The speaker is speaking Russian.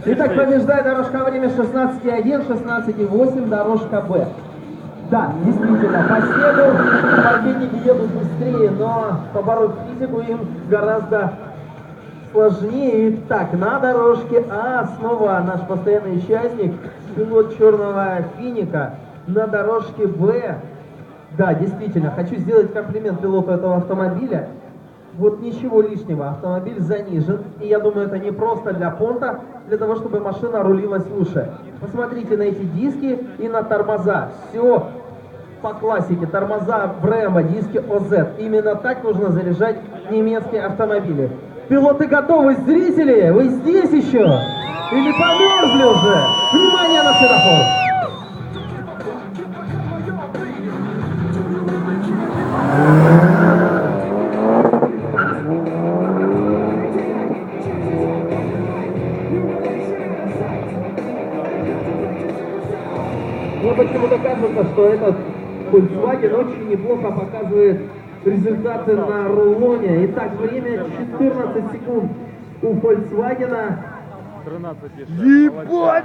Итак, побеждает дорожка время 16,1, 16,8, дорожка Б. Да, действительно, по снегу победники едут быстрее, но побороть физику им гораздо сложнее. Итак, на дорожке А снова наш постоянный участник, пилот черного финика. На дорожке Б, да, действительно, хочу сделать комплимент пилоту этого автомобиля. Вот ничего лишнего, автомобиль занижен, и я думаю, это не просто для понта, для того, чтобы машина рулилась лучше. Посмотрите на эти диски и на тормоза. Все по классике, тормоза Brembo, диски ОЗ. Именно так нужно заряжать немецкие автомобили. Пилоты готовы, зрители, вы здесь еще? Или померзли уже? Внимание на светофор! Мне почему-то кажется, что этот Volkswagen очень неплохо показывает результаты на рулоне. Итак, время 14 секунд у Volkswagen. 13 еще. Ебать!